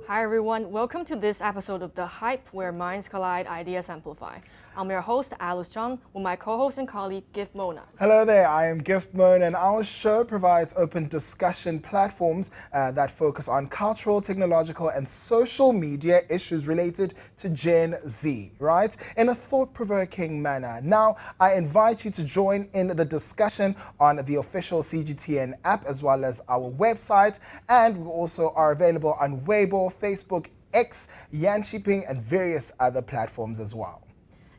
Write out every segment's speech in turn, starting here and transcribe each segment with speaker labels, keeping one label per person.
Speaker 1: Hi everyone, welcome to this episode of The Hype, where minds collide, ideas amplify. I'm your host, Alice John, with my co-host and colleague, Gift Mona.
Speaker 2: Hello there, I am Gift Moon, and our show provides open discussion platforms that focus on cultural, technological, and social media issues related to Gen Z, right? In a thought provoking manner. Now, I invite you to join in the discussion on the official CGTN app as well as our website, and we also are available on Weibo, Facebook, X, Yan Shipping, and various other platforms as well.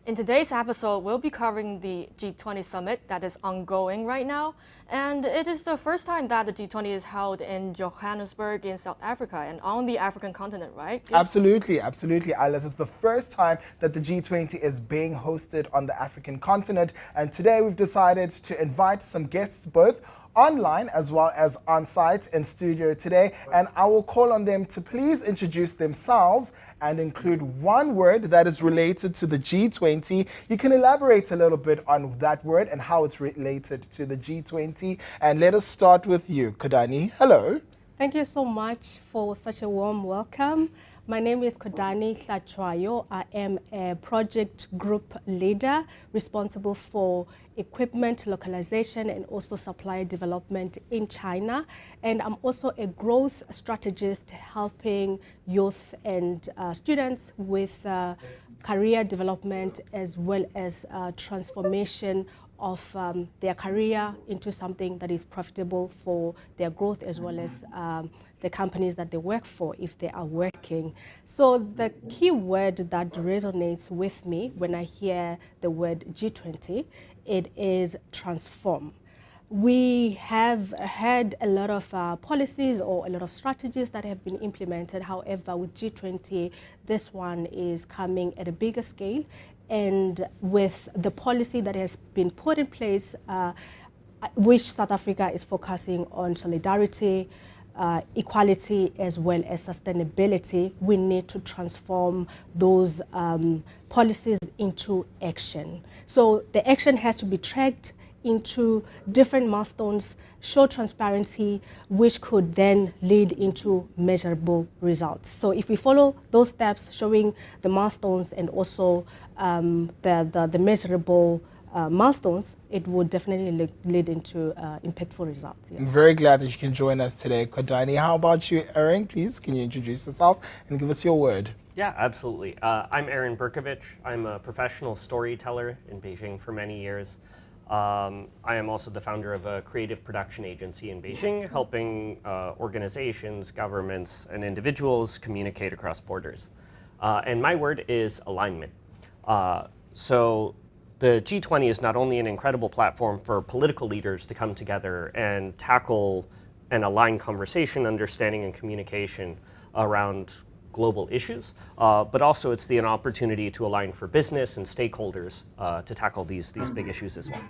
Speaker 1: In today's episode, we'll be covering the G20 summit that is ongoing right now, and it is the first time that the G20 is held in Johannesburg in South Africa and on the African continent, right?
Speaker 2: Absolutely, absolutely, Alice. It's the first time that the G20 is being hosted on the African continent, and today we've decided to invite some guests both online as well as on site in studio today, and I will call on them to please introduce themselves and include one word that is related to the G20. You can elaborate a little bit on that word and how it's related to the G20, and let us start with you, Kodani. Hello.
Speaker 3: Thank you so much for such a warm welcome. My name is Kodani Hlachwayo. I am a project group leader responsible for equipment localization and also supplier development in China. And I'm also a growth strategist helping youth and students with career development as well as transformation of their career into something that is profitable for their growth as well as the companies that they work for if they are working. So the key word that resonates with me when I hear the word G20, it is transform. We have had a lot of policies or a lot of strategies that have been implemented. However, with G20, this one is coming at a bigger scale. And with the policy that has been put in place, which South Africa is focusing on solidarity, equality, as well as sustainability, we need to transform those policies into action. So the action has to be tracked into different milestones, show transparency, which could then lead into measurable results. So if we follow those steps, showing the milestones and also the measurable milestones, it would definitely lead into impactful results.
Speaker 2: I'm very glad that you can join us today, Kodani. How about you, Erin? Please, can you introduce yourself and give us your word?
Speaker 4: Yeah, absolutely. I'm Aaron Berkovich. I'm a professional storyteller in Beijing for many years. I am also the founder of a creative production agency in Beijing, helping organizations, governments, and individuals communicate across borders. And my word is alignment. So the G20 is not only an incredible platform for political leaders to come together and tackle and align conversation, understanding, and communication around global issues, but also it's an opportunity to align for business and stakeholders to tackle these big issues as well.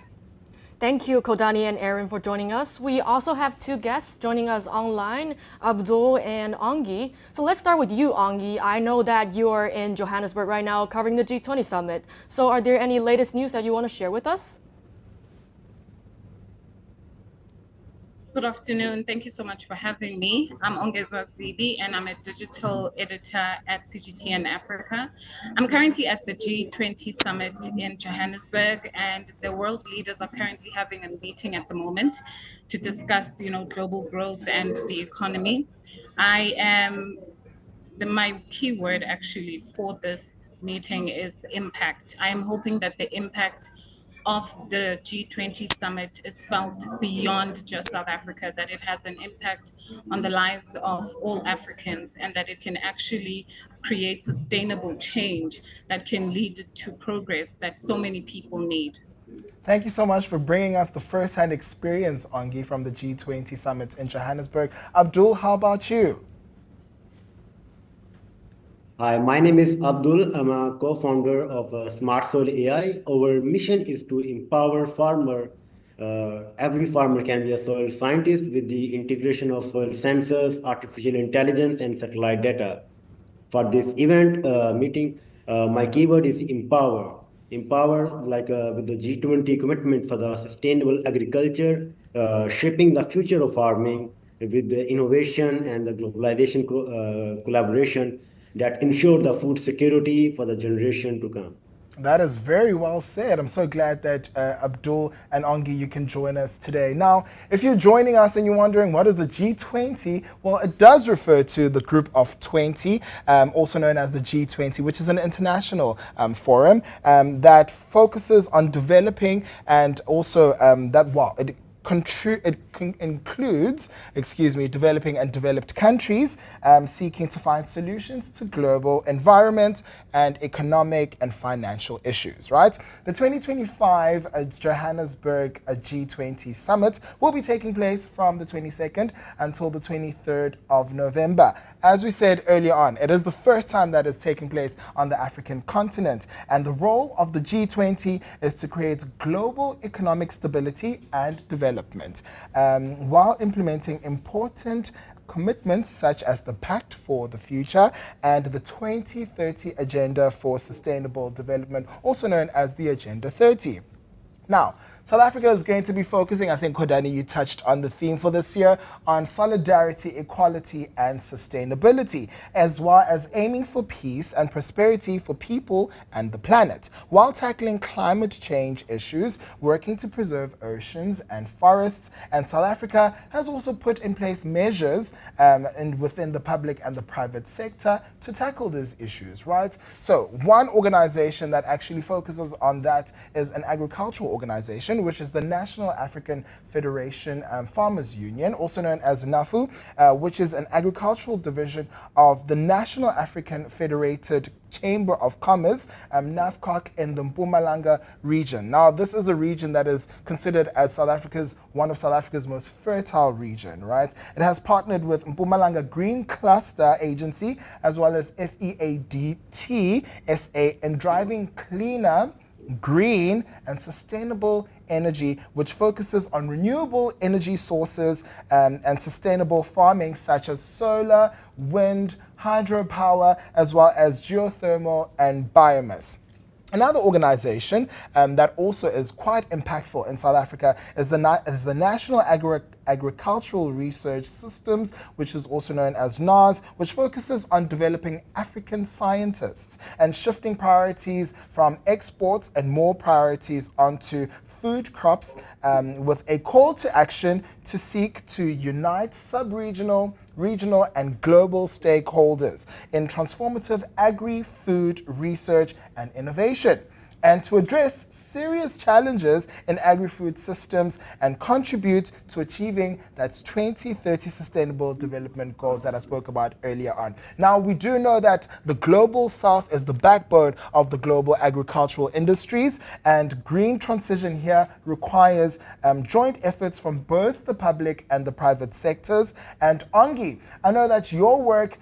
Speaker 1: Thank you, Kodani and Aaron, for joining us. We also have two guests joining us online, Abdul and Ongi. So let's start with you, Ongi. I know that you are in Johannesburg right now covering the G20 summit. So are there any latest news that you want to share with us?
Speaker 5: Good afternoon. Thank you so much for having me. I'm Ongezwa Zibi, and I'm a digital editor at CGTN Africa. I'm currently at the G20 summit in Johannesburg, and the world leaders are currently having a meeting at the moment to discuss, global growth and the economy. My keyword actually for this meeting is impact. I am hoping that the impact of the G20 summit is felt beyond just South Africa, that it has an impact on the lives of all Africans, and that it can actually create sustainable change that can lead to progress that so many people need.
Speaker 2: Thank you so much for bringing us the first-hand experience, Ongi, from the G20 summit in Johannesburg. Abdul, how about you?
Speaker 6: Hi, my name is Abdul. I'm a co-founder of Smart Soil AI. Our mission is to empower farmer. Every farmer can be a soil scientist with the integration of soil sensors, artificial intelligence, and satellite data. For this event meeting, my keyword is empower. Empower, with the G20 commitment for the sustainable agriculture, shaping the future of farming. with the innovation and the globalization collaboration that ensure the food security for the generation to come.
Speaker 2: That is very well said. I'm so glad that Abdul and Ongi, you can join us today. Now, if you're joining us and you're wondering what is the G20, well, it does refer to the group of 20, also known as the G20, which is an international forum that focuses on developing and also includes, developing and developed countries seeking to find solutions to global environment and economic and financial issues, right? The 2025 Johannesburg G20 Summit will be taking place from the 22nd until the 23rd of November. As we said earlier on, it is the first time that is taking place on the African continent, and the role of the G20 is to create global economic stability and development, while implementing important commitments such as the Pact for the Future and the 2030 Agenda for Sustainable Development, also known as the Agenda 30. Now, South Africa is going to be focusing, I think, Kodani, you touched on the theme for this year, on solidarity, equality, and sustainability, as well as aiming for peace and prosperity for people and the planet, while tackling climate change issues, working to preserve oceans and forests. And South Africa has also put in place measures within the public and the private sector to tackle these issues, right? So one organization that actually focuses on that is an agricultural organization, which is the National African Federation Farmers Union, also known as NAFU, which is an agricultural division of the National African Federated Chamber of Commerce, NAFCOC, in the Mpumalanga region. Now, this is a region that is considered as one of South Africa's most fertile region, right? It has partnered with Mpumalanga Green Cluster Agency as well as FEADT SA in driving cleaner, green and sustainable energy, which focuses on renewable energy sources and sustainable farming such as solar, wind, hydropower, as well as geothermal and biomass. Another organization that also is quite impactful in South Africa is the National Agricultural Research Systems, which is also known as NARS, which focuses on developing African scientists and shifting priorities from exports and more priorities onto food crops, with a call to action to seek to unite sub-regional, regional and global stakeholders in transformative agri-food research and innovation, and to address serious challenges in agri-food systems and contribute to achieving that 2030 Sustainable Development Goals that I spoke about earlier on. Now, we do know that the Global South is the backbone of the global agricultural industries, and green transition here requires joint efforts from both the public and the private sectors. And Ongi, I know that your work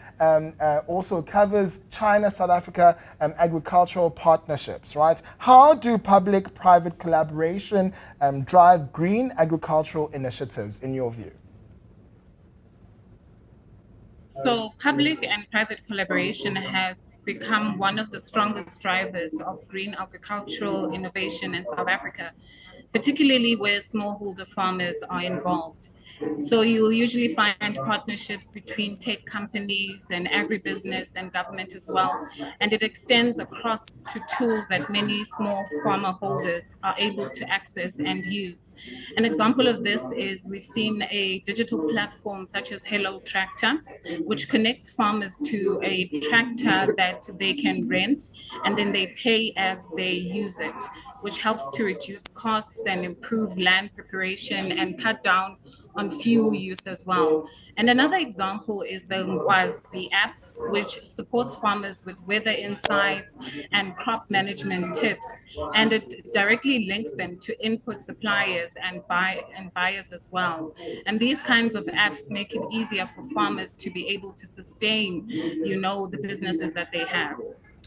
Speaker 2: also covers China-South Africa agricultural partnerships, right? How do public-private collaboration drive green agricultural initiatives in your view?
Speaker 5: So public and private collaboration has become one of the strongest drivers of green agricultural innovation in South Africa, particularly where smallholder farmers are involved. So you'll usually find partnerships between tech companies and agribusiness and government as well. And it extends across to tools that many small farmer holders are able to access and use. An example of this is we've seen a digital platform such as Hello Tractor, which connects farmers to a tractor that they can rent, and then they pay as they use it, which helps to reduce costs and improve land preparation and cut down on fuel use as well. And another example is the Ngwazi app, which supports farmers with weather insights and crop management tips. And it directly links them to input suppliers and buyers as well. And these kinds of apps make it easier for farmers to be able to sustain, the businesses that they have.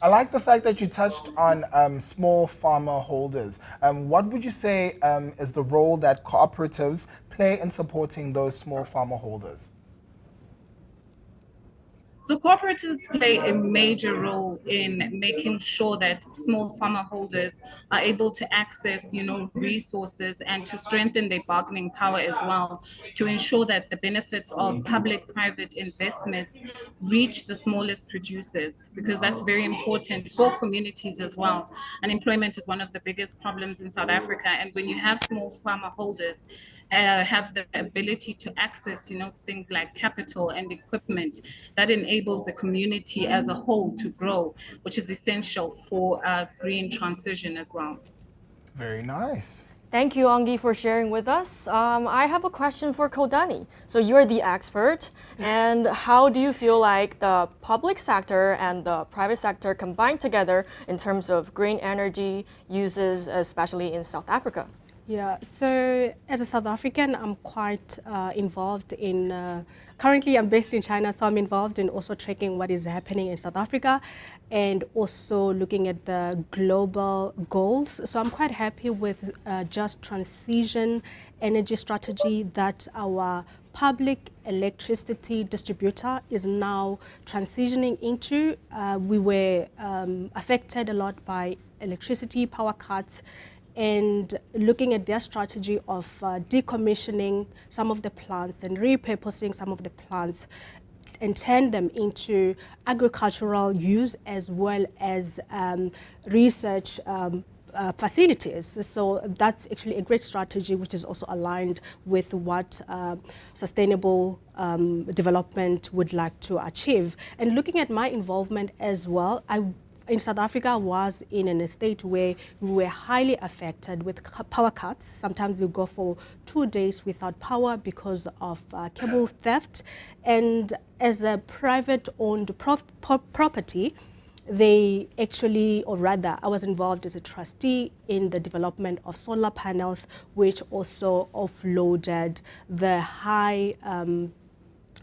Speaker 2: I like the fact that you touched on small farmer holders. What would you say is the role that cooperatives play in supporting those small farmer holders?
Speaker 5: So cooperatives play a major role in making sure that small farmer holders are able to access, resources and to strengthen their bargaining power as well, to ensure that the benefits of public-private investments reach the smallest producers, because that's very important for communities as well. Unemployment is one of the biggest problems in South Africa, and when you have small farmer holders have the ability to access, things like capital and equipment, that enables the community as a whole to grow, which is essential for green transition as well.
Speaker 2: Very nice.
Speaker 1: Thank you, Ongi, for sharing with us. I have a question for Kodani. So you're the expert, and how do you feel like the public sector and the private sector combine together in terms of green energy uses, especially in South Africa?
Speaker 3: Yeah, so as a South African, I'm quite involved in, currently I'm based in China, so I'm involved in also tracking what is happening in South Africa and also looking at the global goals. So I'm quite happy with just transition energy strategy that our public electricity distributor is now transitioning into. We were affected a lot by electricity power cuts, and looking at their strategy of decommissioning some of the plants and repurposing some of the plants and turn them into agricultural use as well as research facilities. So that's actually a great strategy, which is also aligned with what sustainable development would like to achieve. And looking at my involvement as well, in South Africa was in an estate where we were highly affected with power cuts. Sometimes we go for 2 days without power because of cable theft. And as a private-owned property, they actually, or rather, I was involved as a trustee in the development of solar panels, which also offloaded the high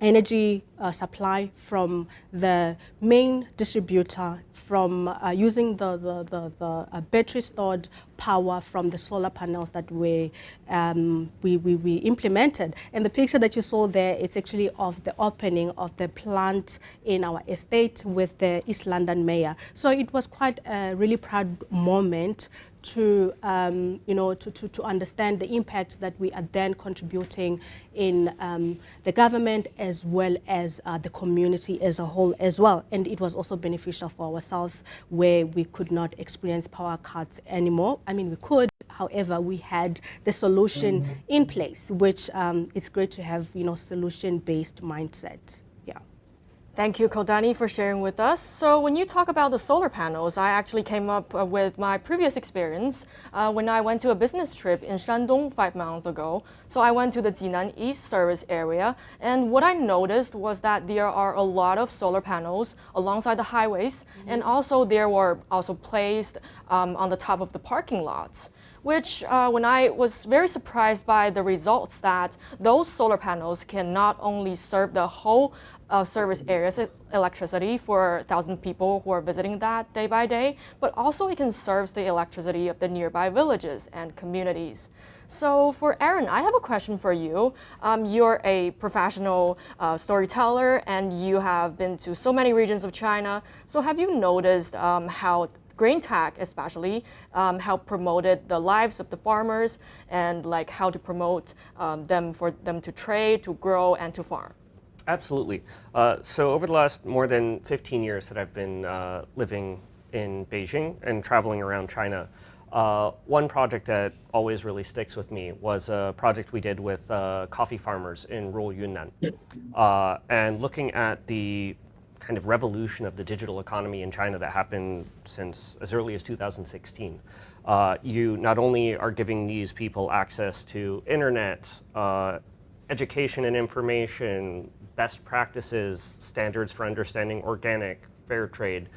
Speaker 3: energy supply from the main distributor, from using the battery stored power from the solar panels that we implemented. And the picture that you saw there, it's actually of the opening of the plant in our estate with the East London mayor. So it was quite a really proud moment to to understand the impact that we are then contributing in the government as well as the community as a whole as well. And it was also beneficial for ourselves, where we could not experience power cuts anymore. I mean, we could, however, we had the solution in place, which it's great to have, solution-based mindset.
Speaker 1: Thank you, Kodani, for sharing with us. So when you talk about the solar panels, I actually came up with my previous experience when I went to a business trip in Shandong 5 months ago. So I went to the Jinan East service area, and what I noticed was that there are a lot of solar panels alongside the highways, and also there were also placed on the top of the parking lots, which when I was very surprised by the results that those solar panels can not only serve the whole service area's electricity for 1,000 people who are visiting that day by day, but also it can serve the electricity of the nearby villages and communities. So for Aaron, I have a question for you. You're a professional storyteller, and you have been to so many regions of China. So have you noticed how green tech especially how promoted the lives of the farmers, and like how to promote them for them to trade, to grow, and to farm?
Speaker 4: Absolutely. So over the last more than 15 years that I've been living in Beijing and traveling around China, one project that always really sticks with me was a project we did with coffee farmers in rural Yunnan. And looking at the kind of revolution of the digital economy in China that happened since as early as 2016. You not only are giving these people access to internet, education and information, best practices, standards for understanding organic, fair trade,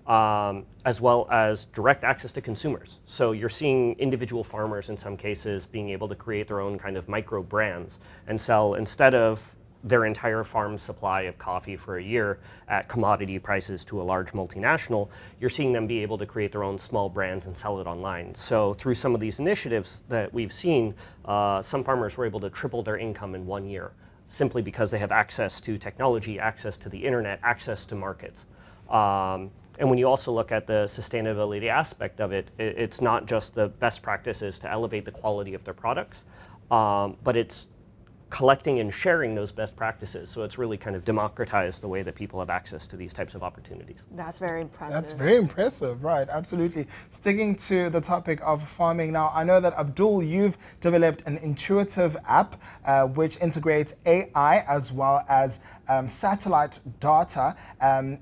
Speaker 4: as well as direct access to consumers. So you're seeing individual farmers in some cases being able to create their own kind of micro brands and sell, instead of their entire farm supply of coffee for a year at commodity prices to a large multinational, you're seeing them be able to create their own small brands and sell it online. So through some of these initiatives that we've seen, some farmers were able to triple their income in 1 year, simply because they have access to technology, access to the internet, access to markets. And when you also look at the sustainability aspect of it, it's not just the best practices to elevate the quality of their products, but it's collecting and sharing those best practices. So it's really kind of democratized the way that people have access to these types of opportunities.
Speaker 1: That's very impressive.
Speaker 2: That's very impressive, right? Absolutely. Sticking to the topic of farming now, I know that Abdul, you've developed an intuitive app which integrates AI as well as satellite data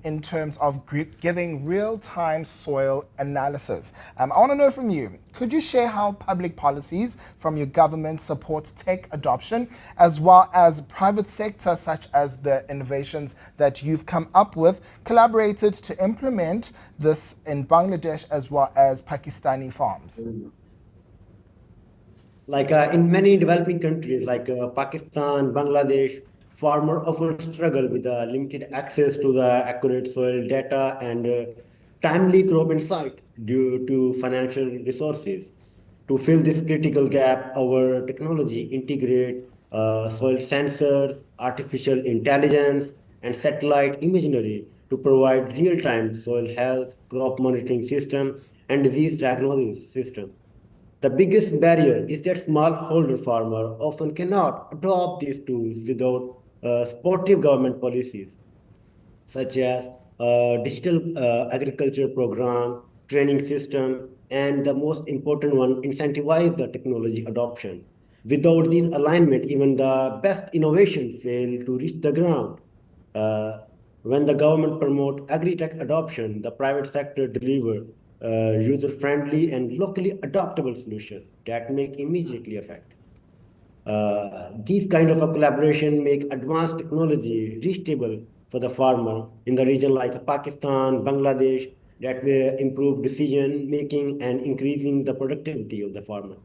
Speaker 2: in terms of giving real-time soil analysis. I want to know from you, could you share how public policies from your government support tech adoption, as well as private sector, such as the innovations that you've come up with, collaborated to implement this in Bangladesh as well as Pakistani farms?
Speaker 6: Like in many developing countries like Pakistan, Bangladesh, farmers often struggle with limited access to the accurate soil data and timely crop insight due to financial resources. To fill this critical gap, our technology integrate soil sensors, artificial intelligence, and satellite imagery to provide real-time soil health, crop monitoring system, and disease diagnosis system. The biggest barrier is that smallholder farmers often cannot adopt these tools without supportive government policies, such as digital agriculture program, training system, and the most important one, incentivize the technology adoption. Without this alignment, even the best innovation fail to reach the ground. Uh, when the government promote agri-tech adoption, the private sector deliver user-friendly and locally adaptable solution that make immediately effect. These kind of a collaboration make advanced technology reachable for the farmer in the region like Pakistan, Bangladesh, that will improve decision making and increasing the productivity of the farmer.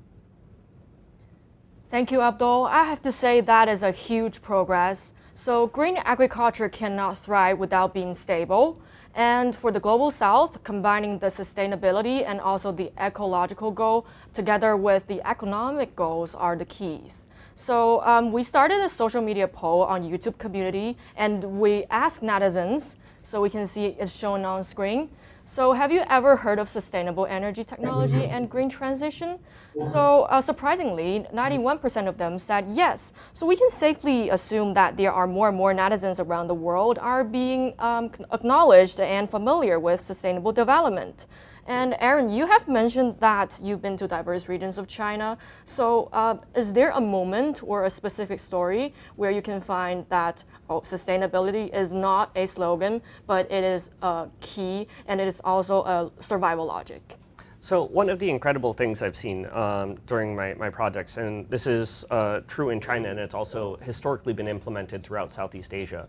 Speaker 1: Thank you, Abdul. I have to say that is a huge progress. So green agriculture cannot thrive without being stable. And for the Global South, combining the sustainability and also the ecological goal together with the economic goals are the keys. So we started a social media poll on YouTube community and we asked netizens, so we can see it's shown on screen. So have you ever heard of sustainable energy technology and green transition? So surprisingly, 91% of them said yes. So we can safely assume that there are more and more netizens around the world are being acknowledged and familiar with sustainable development. And Aaron, you have mentioned that you've been to diverse regions of China. So is there a moment or a specific story where you can find that sustainability is not a slogan, but it is a key and it is also a survival logic?
Speaker 4: So one of the incredible things I've seen during my projects, and this is true in China and it's also historically been implemented throughout Southeast Asia,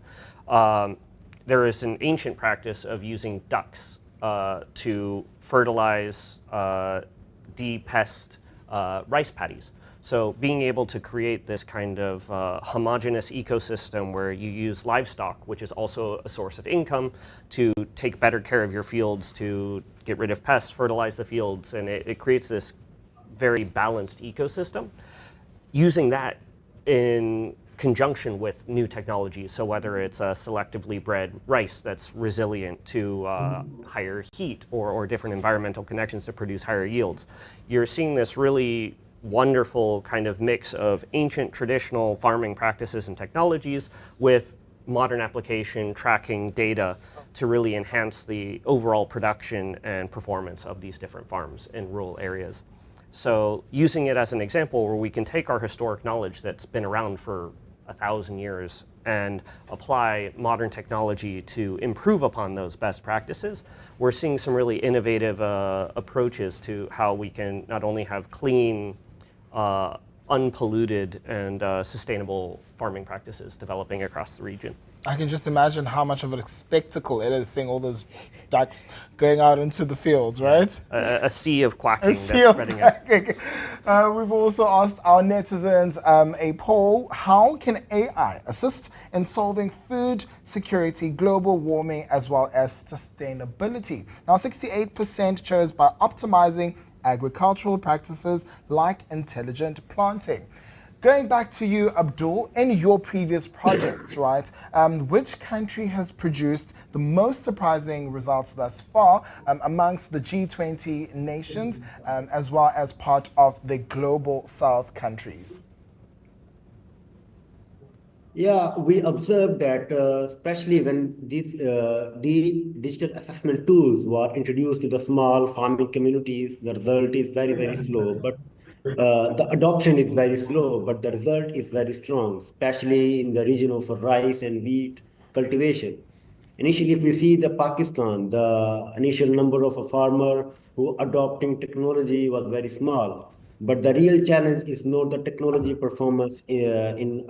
Speaker 4: there is an ancient practice of using ducks to fertilize, de-pest rice paddies. So being able to create this kind of homogeneous ecosystem where you use livestock, which is also a source of income, to take better care of your fields, to get rid of pests, fertilize the fields, and it creates this very balanced ecosystem. Using that in conjunction with new technologies, so whether it's a selectively bred rice that's resilient to higher heat or different environmental connections to produce higher yields, you're seeing this really wonderful kind of mix of ancient traditional farming practices and technologies with modern application tracking data to really enhance the overall production and performance of these different farms in rural areas. So using it as an example where we can take our historic knowledge that's been around for 1,000 years and apply modern technology to improve upon those best practices, we're seeing some really innovative approaches to how we can not only have clean unpolluted and sustainable farming practices developing across the region.
Speaker 2: I can just imagine how much of a spectacle it is seeing all those ducks going out into the fields, right?
Speaker 4: A sea of quacking that's
Speaker 2: sea of
Speaker 4: spreading out.
Speaker 2: We've also asked our netizens a poll: how can AI assist in solving food security, global warming, as well as sustainability? Now, 68% chose by optimizing agricultural practices like intelligent planting. Going back to you, Abdul, in your previous projects, right, which country has produced the most surprising results thus far amongst the G20 nations, as well as part of the Global South countries?
Speaker 6: Yeah, we observed that especially when the digital assessment tools were introduced to the small farming communities, the result is very, very slow. But the adoption is very slow, but the result is very strong, especially in the region of rice and wheat cultivation. Initially, if we see the Pakistan, the initial number of a farmer who adopting technology was very small. But the real challenge is not the technology performance in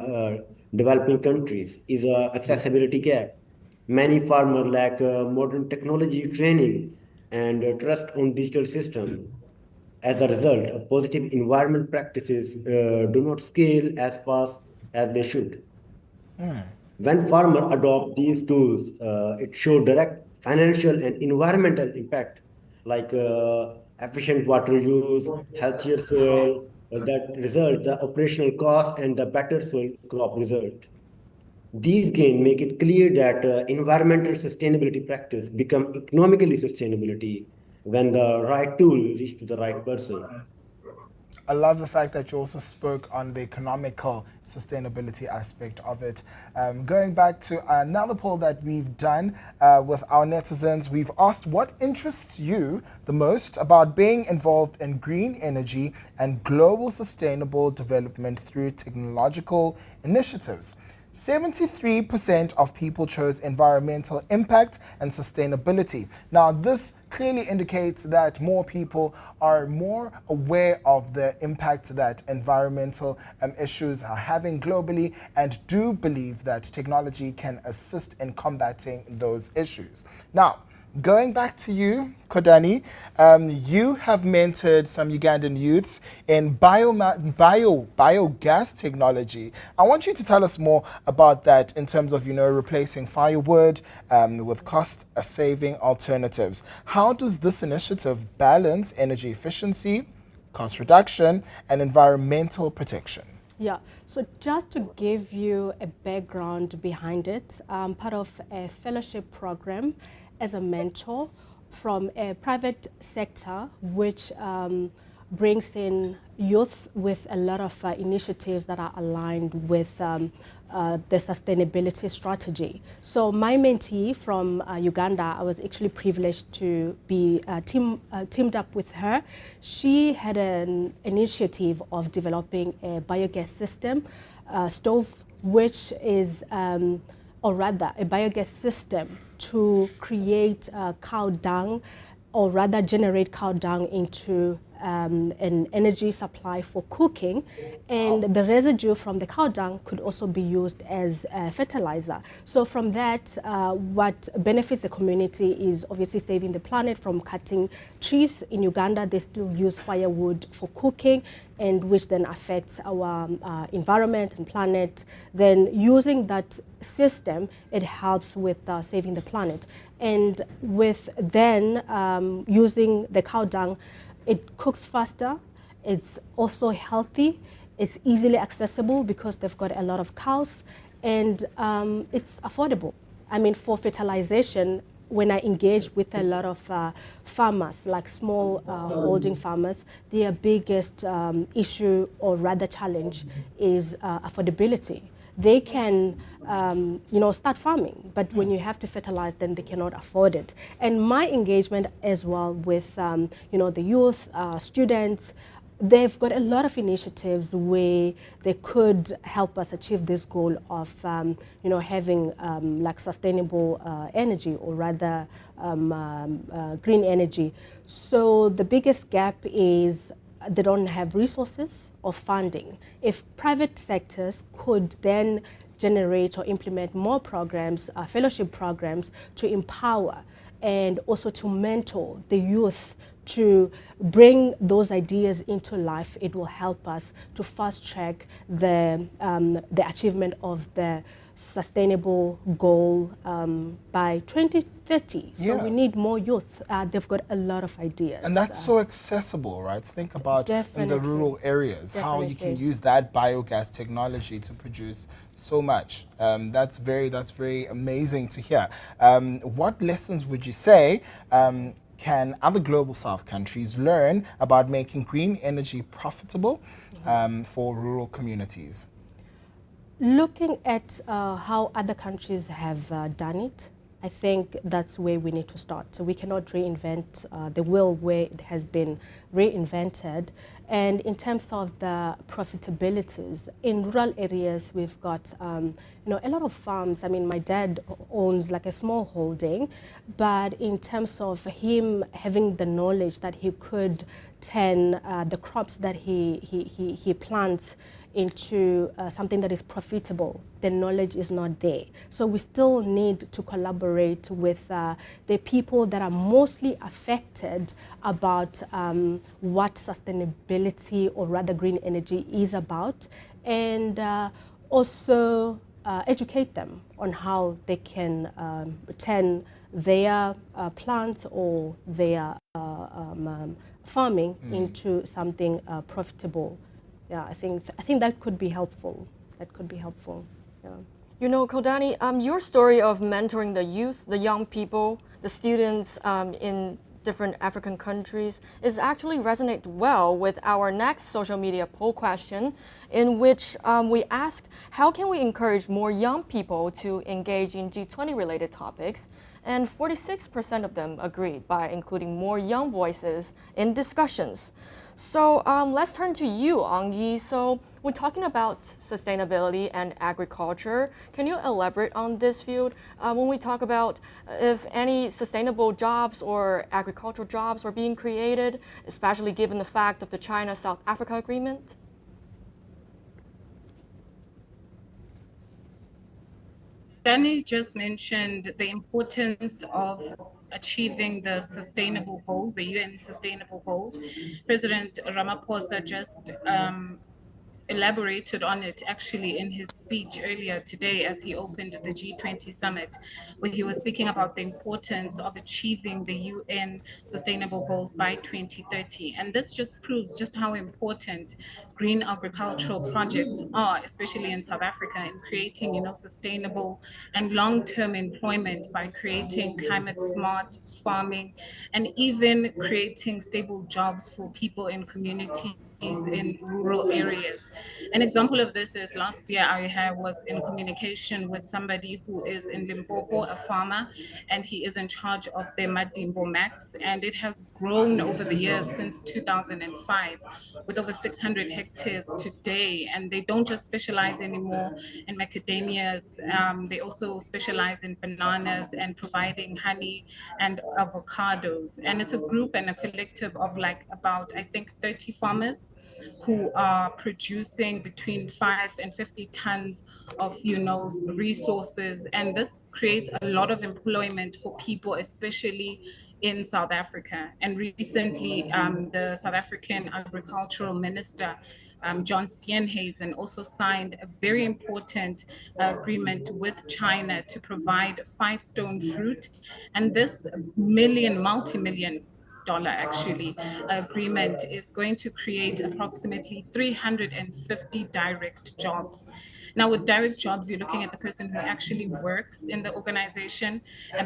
Speaker 6: developing countries, is a accessibility gap. Many farmers lack modern technology training and trust on digital system. As a result, positive environment practices do not scale as fast as they should. When farmers adopt these tools, it shows direct financial and environmental impact, like efficient water use, healthier soil, that result, the operational cost, and the better soil crop result. These gains make it clear that environmental sustainability practice become economically sustainability when the right tool reach to the right person.
Speaker 2: I love the fact that you also spoke on the economical sustainability aspect of it. Going back to another poll that we've done with our netizens, we've asked what interests you the most about being involved in green energy and global sustainable development through technological initiatives. 73% of people chose environmental impact and sustainability. Now, this clearly indicates that more people are more aware of the impact that environmental issues are having globally and do believe that technology can assist in combating those issues. Now, going back to you, Kodani, you have mentored some Ugandan youths in biogas technology. I want you to tell us more about that in terms of, replacing firewood with cost-saving alternatives. How does this initiative balance energy efficiency, cost reduction, and environmental protection?
Speaker 3: Yeah, so just to give you a background behind it, I'm part of a fellowship program as a mentor from a private sector, which brings in youth with a lot of initiatives that are aligned with the sustainability strategy. So my mentee from Uganda, I was actually privileged to be teamed up with her. She had an initiative of developing a biogas system, stove, which is, or rather, a biogas system to create cow dung, or rather generate cow dung into an energy supply for cooking, and the residue from the cow dung could also be used as fertilizer. So from that, what benefits the community is obviously saving the planet from cutting trees. In Uganda, they still use firewood for cooking, and which then affects our environment and planet. Then using that system, it helps with saving the planet. And with then using the cow dung, it cooks faster, it's also healthy, it's easily accessible because they've got a lot of cows, and it's affordable. I mean, for fertilization, when I engage with a lot of farmers, like small holding farmers, their biggest issue, or rather challenge, is affordability. They can, start farming, but when you have to fertilize, then they cannot afford it. And my engagement as well with, the youth, students, they've got a lot of initiatives where they could help us achieve this goal of, having like sustainable energy, or rather green energy. So the biggest gap is they don't have resources or funding. If private sectors could then generate or implement more programs, fellowship programs to empower and also to mentor the youth to bring those ideas into life, it will help us to fast track the achievement of the sustainable goal by 2030. So
Speaker 2: Yeah.
Speaker 3: we need more youth. They've got a lot of ideas.
Speaker 2: And that's so accessible, right? Think about in the
Speaker 3: Definitely.
Speaker 2: rural areas, how you can use that biogas technology to produce so much. That's very amazing to hear. What lessons would you say can other global South countries learn about making green energy profitable for rural communities?
Speaker 3: Looking at how other countries have done it, I think that's where we need to start. So we cannot reinvent the wheel where it has been reinvented. And in terms of the profitabilities, in rural areas, we've got a lot of farms. I mean, my dad owns like a small holding, but in terms of him having the knowledge that he could turn the crops that he plants into something that is profitable, the knowledge is not there. So we still need to collaborate with the people that are mostly affected about what sustainability or rather green energy is about, and also educate them on how they can turn their plants or their farming into something profitable. Yeah, I think that could be helpful. That could be helpful. Yeah.
Speaker 1: You know, Kodani, your story of mentoring the youth, the young people, the students in different African countries is actually resonate well with our next social media poll question, in which we asked, how can we encourage more young people to engage in G20 related topics? And 46% of them agreed by including more young voices in discussions. So let's turn to you, Ongi. So we're talking about sustainability and agriculture. Can you elaborate on this field? When we talk about if any sustainable jobs or agricultural jobs are being created, especially given the fact of the China-South Africa agreement?
Speaker 5: Danny just mentioned the importance of achieving the sustainable goals, the UN sustainable goals. President Ramaphosa just elaborated on it actually in his speech earlier today as he opened the G20 summit, where he was speaking about the importance of achieving the UN sustainable goals by 2030. And this just proves just how important green agricultural projects are, especially in South Africa, in creating, sustainable and long-term employment by creating climate smart farming and even creating stable jobs for people in communities in rural areas. An example of this is last year I was in communication with somebody who is in Limpopo, a farmer, and he is in charge of the Madimbo Max, and it has grown over the years since 2005 with over 600 hectares today. And they don't just specialize anymore in macadamias, they also specialize in bananas and providing honey and avocados. And it's a group and a collective of like about, I think, 30 farmers who are producing between 5 and 50 tons of resources, and this creates a lot of employment for people, especially in South Africa. And recently the South African agricultural minister John Steenhuisen also signed a very important agreement with China to provide 5-stone fruit, and this multi-million dollar actually agreement is going to create approximately 350 direct jobs. Now, with direct jobs, you're looking at the person who actually works in the organization,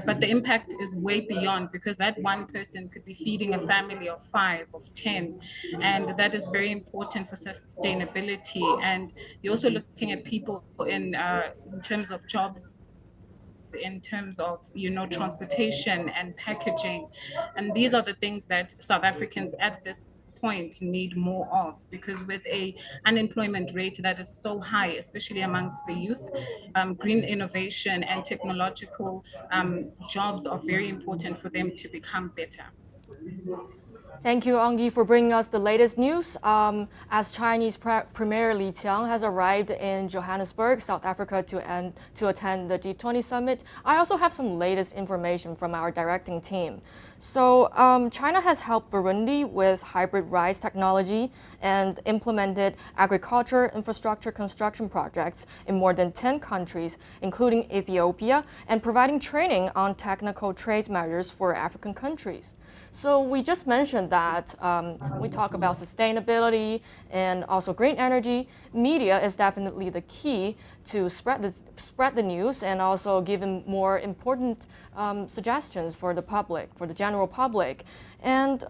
Speaker 5: but the impact is way beyond, because that one person could be feeding a family of 5, of 10, and that is very important for sustainability. And you're also looking at people in terms of jobs, in terms of transportation and packaging, and these are the things that South Africans at this point need more of, because with a unemployment rate that is so high, especially amongst the youth, green innovation and technological jobs are very important for them to become better.
Speaker 1: Thank you, Ongyi, for bringing us the latest news. As Chinese Premier Li Qiang has arrived in Johannesburg, South Africa, to attend the G20 summit, I also have some latest information from our directing team. So China has helped Burundi with hybrid rice technology and implemented agriculture infrastructure construction projects in more than 10 countries, including Ethiopia, and providing training on technical trade measures for African countries. So we just mentioned that we talk about sustainability and also green energy. Media is definitely the key to spread the news and also giving more important suggestions for the public, for the general public. And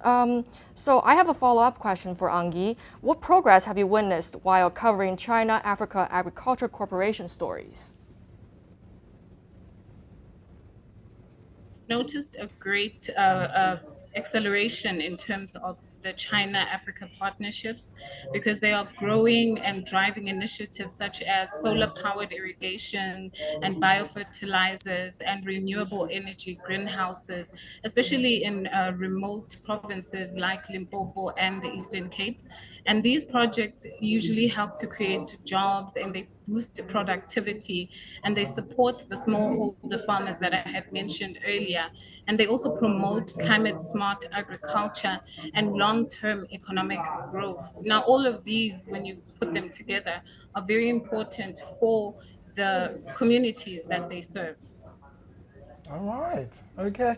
Speaker 1: so I have a follow-up question for Ongyi. What progress have you witnessed while covering China-Africa Agriculture Corporation stories?
Speaker 5: Noticed a great acceleration in terms of the China-Africa partnerships because they are growing and driving initiatives such as solar-powered irrigation and biofertilizers and renewable energy greenhouses, especially in remote provinces like Limpopo and the Eastern Cape. And these projects usually help to create jobs and they boost productivity and they support the smallholder farmers that I had mentioned earlier. And they also promote climate smart agriculture and long-term economic growth. Now, all of these, when you put them together, are very important for the communities that they serve.
Speaker 2: All right. Okay.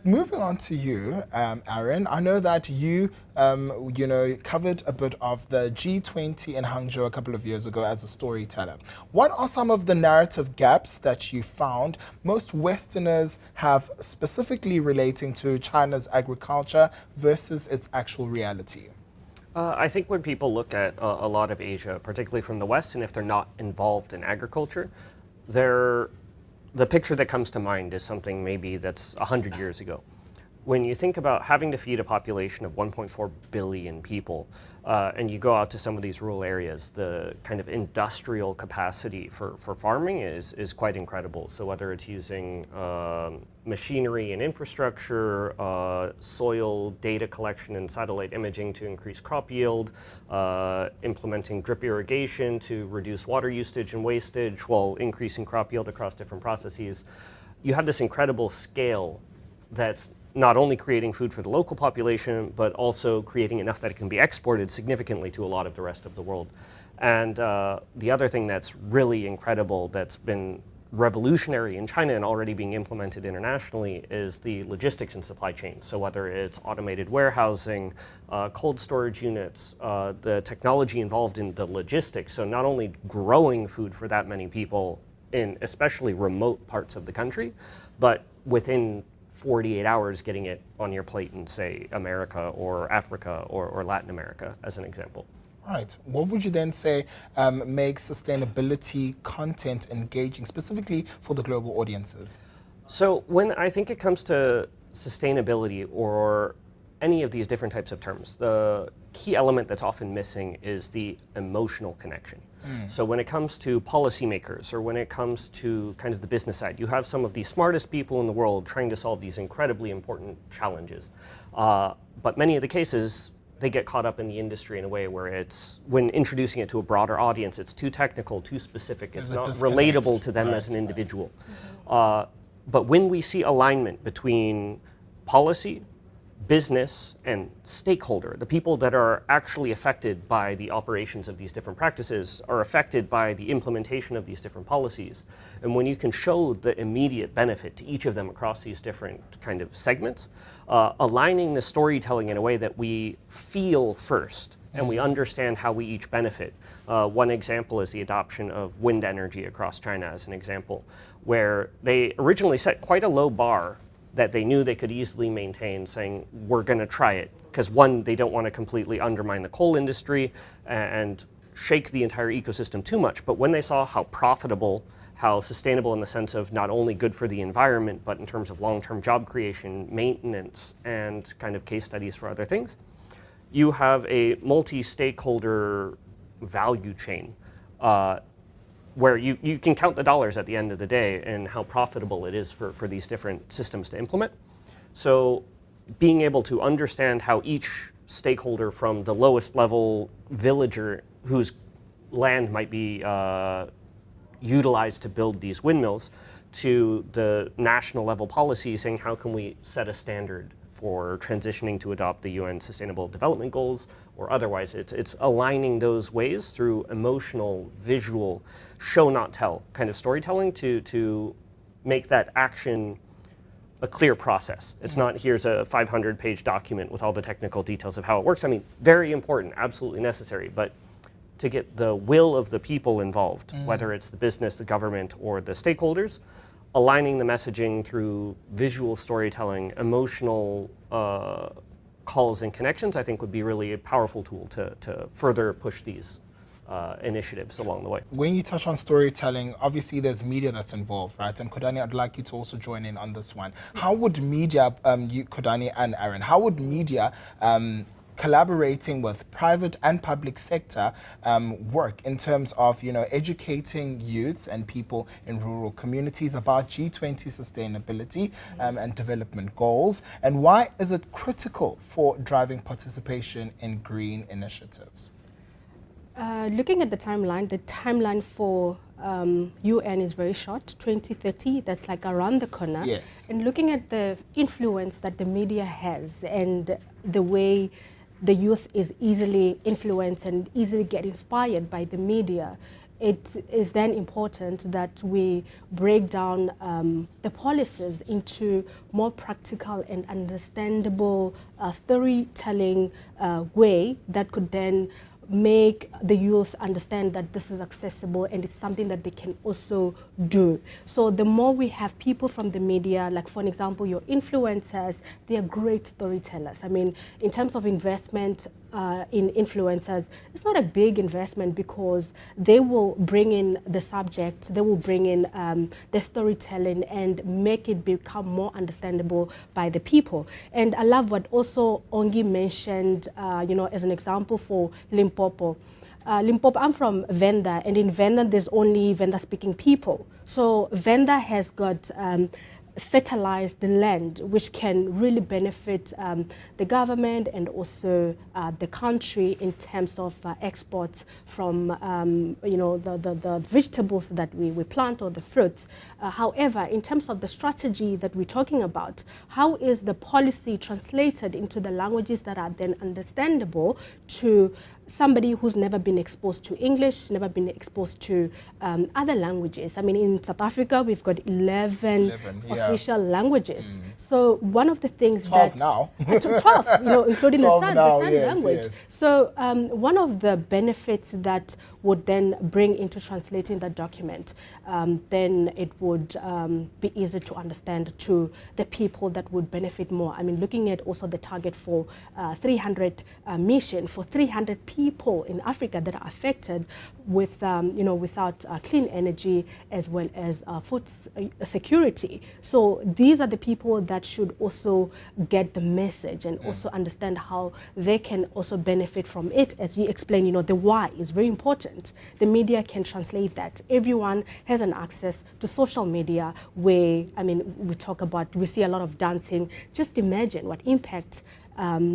Speaker 2: Moving on to you, Aaron. I know that you, covered a bit of the G20 in Hangzhou a couple of years ago as a storyteller. What are some of the narrative gaps that you found most Westerners have specifically relating to China's agriculture versus its actual reality?
Speaker 4: I think when people look at a lot of Asia, particularly from the West, and if they're not involved in agriculture, the picture that comes to mind is something maybe that's 100 years ago. When you think about having to feed a population of 1.4 billion people, and you go out to some of these rural areas, the kind of industrial capacity for farming is quite incredible. So whether it's using machinery and infrastructure, soil data collection and satellite imaging to increase crop yield, implementing drip irrigation to reduce water usage and wastage while increasing crop yield across different processes, you have this incredible scale that's not only creating food for the local population, but also creating enough that it can be exported significantly to a lot of the rest of the world. And the other thing that's really incredible that's been revolutionary in China and already being implemented internationally is the logistics and supply chain. So whether it's automated warehousing, cold storage units, the technology involved in the logistics, so not only growing food for that many people in especially remote parts of the country, but within 48 hours getting it on your plate in, say, America or Africa or Latin America, as an example.
Speaker 2: Right. What would you then say makes sustainability content engaging, specifically for the global audiences?
Speaker 4: So when I think it comes to sustainability or any of these different types of terms, the key element that's often missing is the emotional connection. So when it comes to policymakers or when it comes to kind of the business side, you have some of the smartest people in the world trying to solve these incredibly important challenges. But many of the cases, they get caught up in the industry in a way where it's, when introducing it to a broader audience, it's too technical, too specific, it's not relatable to them as an individual. But when we see alignment between policy, business, and stakeholder, the people that are actually affected by the operations of these different practices are affected by the implementation of these different policies. And when you can show the immediate benefit to each of them across these different kind of segments, aligning the storytelling in a way that we feel first and we understand how we each benefit. One example is the adoption of wind energy across China as an example, where they originally set quite a low bar that they knew they could easily maintain, saying, we're going to try it. Because one, they don't want to completely undermine the coal industry and shake the entire ecosystem too much. But when they saw how profitable, how sustainable in the sense of not only good for the environment, but in terms of long-term job creation, maintenance, and kind of case studies for other things, you have a multi-stakeholder value chain where you can count the dollars at the end of the day and how profitable it is for these different systems to implement. So being able to understand how each stakeholder from the lowest level villager whose land might be utilized to build these windmills to the national level policy saying how can we set a standard for transitioning to adopt the UN Sustainable Development Goals or otherwise. It's aligning those ways through emotional, visual, show not tell kind of storytelling to make that action a clear process. It's not here's a 500-page document with all the technical details of how it works. I mean, very important, absolutely necessary, but to get the will of the people involved, whether it's the business, the government, or the stakeholders, aligning the messaging through visual storytelling, emotional calls and connections, I think would be really a powerful tool to further push these initiatives along the way.
Speaker 2: When you touch on storytelling, obviously there's media that's involved, right? And Kodani, I'd like you to also join in on this one. How would media, you, Kodani and Aaron, how would media collaborating with private and public sector work in terms of, you know, educating youths and people in rural communities about G20 sustainability and development goals? And why is it critical for driving participation in green initiatives?
Speaker 3: Looking at the timeline for UN is very short, 2030, that's like around the corner.
Speaker 2: Yes.
Speaker 3: And looking at the influence that the media has and the way the youth is easily influenced and easily get inspired by the media, it is then important that we break down the policies into more practical and understandable storytelling way that could then make the youth understand that this is accessible and it's something that they can also do. So the more we have people from the media, like for example, your influencers, they are great storytellers. I mean, in terms of investment in influencers, it's not a big investment because they will bring in the subject, they will bring in the storytelling and make it become more understandable by the people. And I love what also Ongi mentioned, you know, as an example for Limpopo. Limpopo, I'm from Venda, and in Venda there's only Venda-speaking people. So Venda has got fertilize the land, which can really benefit the government and also the country in terms of exports from you know, the vegetables that we plant or the fruits. However, in terms of the strategy that we're talking about, how is the policy translated into the languages that are then understandable to somebody who's never been exposed to English, never been exposed to other languages? I mean, in South Africa, we've got 11 official languages. So one of the things
Speaker 2: 12
Speaker 3: that...
Speaker 2: now.
Speaker 3: 12, you know, including the San
Speaker 2: yes,
Speaker 3: language.
Speaker 2: yes.
Speaker 3: So one of the benefits that would then bring into translating that document, then it would be easy to understand to the people that would benefit more. I mean, looking at also the target for 300 mission for 300 people in Africa that are affected with, you know, without clean energy as well as food security. So these are the people that should also get the message and also understand how they can also benefit from it. As you explained, you know, the why is very important. The media can translate that. Everyone has an access to social media where, I mean, we see a lot of dancing. Just imagine what impact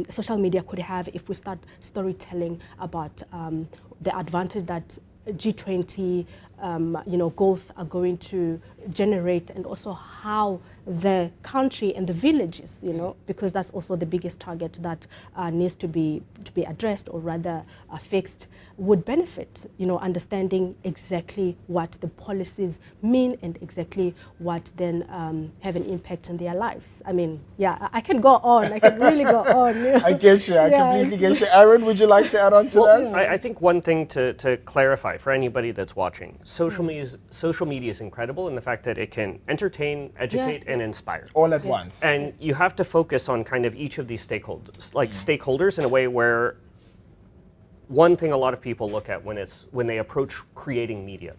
Speaker 3: social media could have if we start storytelling about the advantage that G20 you know, goals are going to generate, and also how the country and the villages, you know, because that's also the biggest target that needs to be addressed, or rather fixed, would benefit, you know, understanding exactly what the policies mean and exactly what then have an impact on their lives. I mean, yeah, I can go on. I can really go on.
Speaker 2: I get you. I completely get you. Aaron, would you like to add on to that?
Speaker 4: I think one thing to clarify for anybody that's watching, social media is incredible in the fact that it can entertain, educate, and inspire.
Speaker 2: All at once.
Speaker 4: And you have to focus on kind of each of these stakeholders, stakeholders in a way where one thing a lot of people look at when they approach creating media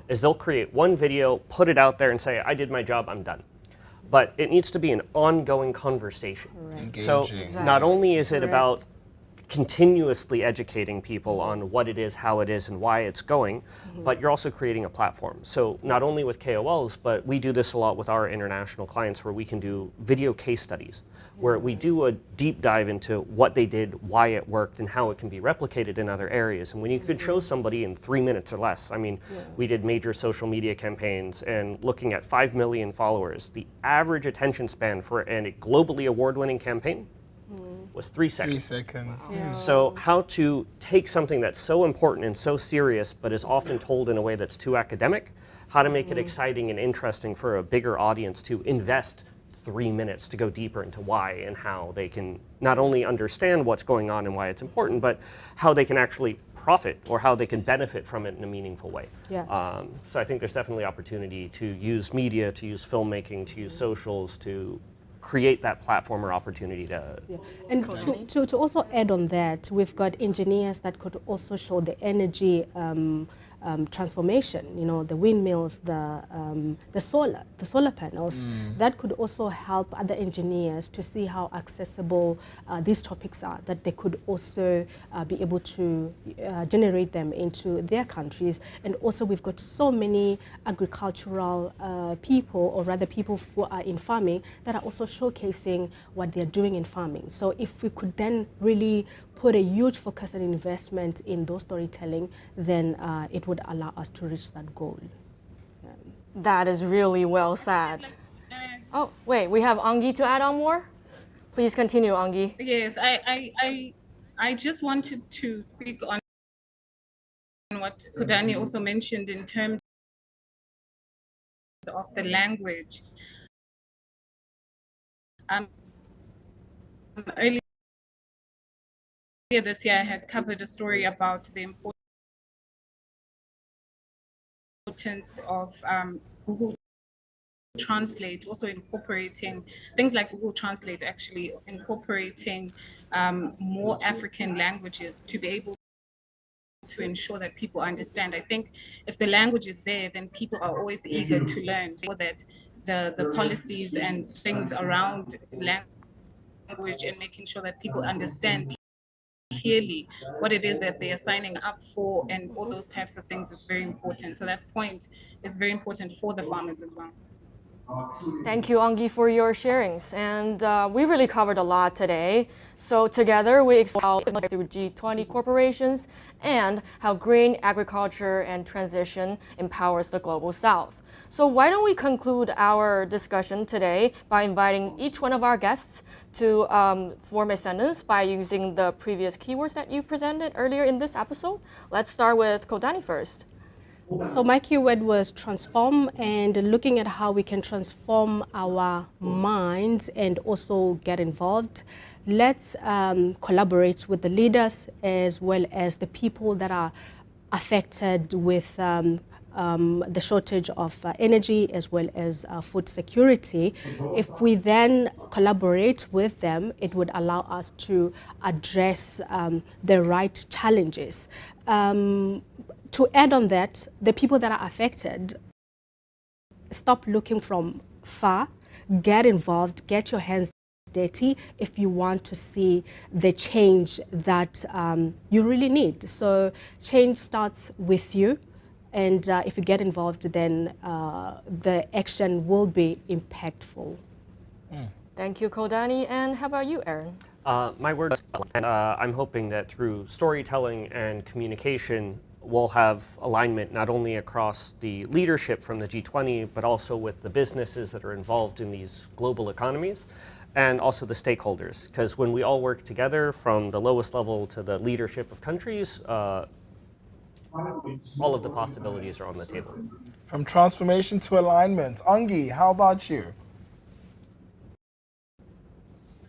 Speaker 4: is they'll create one video, put it out there and say, I did my job, I'm done. But it needs to be an ongoing conversation.
Speaker 2: Right.
Speaker 4: So not only is it about continuously educating people on what it is, how it is, and why it's going, but you're also creating a platform. So not only with KOLs, but we do this a lot with our international clients where we can do video case studies, where we do a deep dive into what they did, why it worked, and how it can be replicated in other areas. And when you could show somebody in 3 minutes or less, I mean, we did major social media campaigns and looking at 5 million followers, the average attention span for a globally award-winning campaign was 3 seconds.
Speaker 2: 3 seconds.
Speaker 1: Wow. Yeah.
Speaker 4: So how to take something that's so important and so serious, but is often told in a way that's too academic, how to make it exciting and interesting for a bigger audience to invest 3 minutes to go deeper into why and how they can not only understand what's going on and why it's important, but how they can actually profit or how they can benefit from it in a meaningful way.
Speaker 3: Yeah.
Speaker 4: So I think there's definitely opportunity to use media, to use filmmaking, to use socials, to create that platform or opportunity to.
Speaker 3: Yeah. And to also add on that, we've got engineers that could also show the energy transformation, you know, the windmills, the solar panels. That could also help other engineers to see how accessible these topics are, that they could also be able to generate them into their countries. And also we've got so many agricultural people, or rather people who are in farming, that are also showcasing what they're doing in farming. So if we could then really put a huge focus and investment in those storytelling, then it would allow us to reach that goal.
Speaker 1: That is really well said. Oh, wait, we have Angi to add on more? Please continue, Angi.
Speaker 5: Yes, I just wanted to speak on what Kodani also mentioned in terms of the language. Earlier this year, I had covered a story about the importance of Google Translate, also incorporating things like Google Translate, actually incorporating more African languages to be able to ensure that people understand. I think if the language is there, then people are always eager to learn, so that the policies and things around language and making sure that people understand clearly what it is that they are signing up for and all those types of things is very important. So that point is very important for the farmers as well.
Speaker 1: Thank you, Angi, for your sharings. And we really covered a lot today. So together we explore through G20 corporations and how green agriculture and transition empowers the global south. So why don't we conclude our discussion today by inviting each one of our guests to form a sentence by using the previous keywords that you presented earlier in this episode. Let's start with Kodani first.
Speaker 3: So my keyword was transform, and looking at how we can transform our minds and also get involved. Let's collaborate with the leaders as well as the people that are affected with the shortage of energy as well as food security. If we then collaborate with them, it would allow us to address the right challenges. To add on that, the people that are affected, stop looking from far, get involved, get your hands dirty if you want to see the change that you really need. So change starts with you, and if you get involved, then the action will be impactful.
Speaker 1: Thank you, Kodani. And how about you, Aaron?
Speaker 4: My word is, and I'm hoping that through storytelling and communication, we'll have alignment not only across the leadership from the G20, but also with the businesses that are involved in these global economies, and also the stakeholders. Because when we all work together from the lowest level to the leadership of countries, all of the possibilities are on the table.
Speaker 2: From transformation to alignment. Angi, how about you?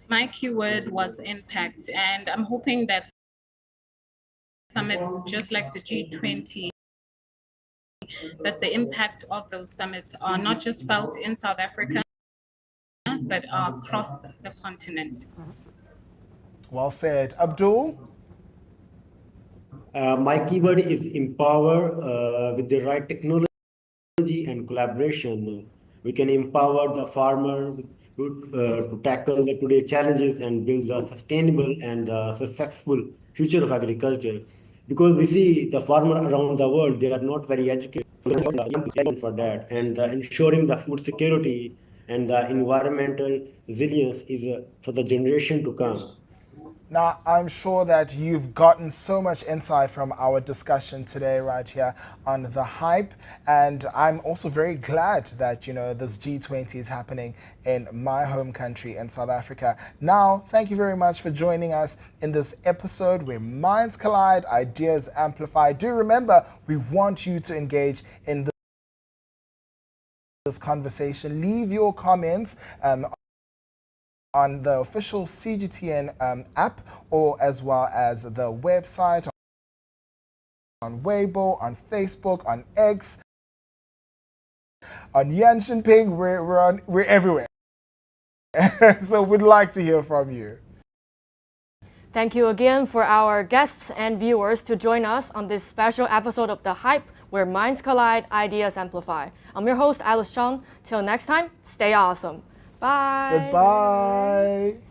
Speaker 5: My keyword was impact, and I'm hoping that summits, just like the G20, that the impact of those summits are not just felt in South Africa, but across the continent.
Speaker 2: Well said. Abdul?
Speaker 6: My keyword is empower. With the right technology and collaboration, we can empower the farmer to tackle the today's challenges and build a sustainable and successful future of agriculture. Because we see the farmer around the world, they are not very educated for that, and ensuring the food security and the environmental resilience is for the generation to come.
Speaker 2: Now, I'm sure that you've gotten so much insight from our discussion today right here on The Hype. And I'm also very glad that, this G20 is happening in my home country in South Africa. Now, thank you very much for joining us in this episode where minds collide, ideas amplify. Do remember, we want you to engage in this conversation. Leave your comments on the official CGTN app, or as well as the website, on Weibo, on Facebook, on X, on Yan Xinping. We're everywhere. So we'd like to hear from you.
Speaker 1: Thank you again for our guests and viewers to join us on this special episode of The Hype, where minds collide, ideas amplify. I'm your host, Alice Chung. Till next time, stay awesome. Bye.
Speaker 2: Goodbye.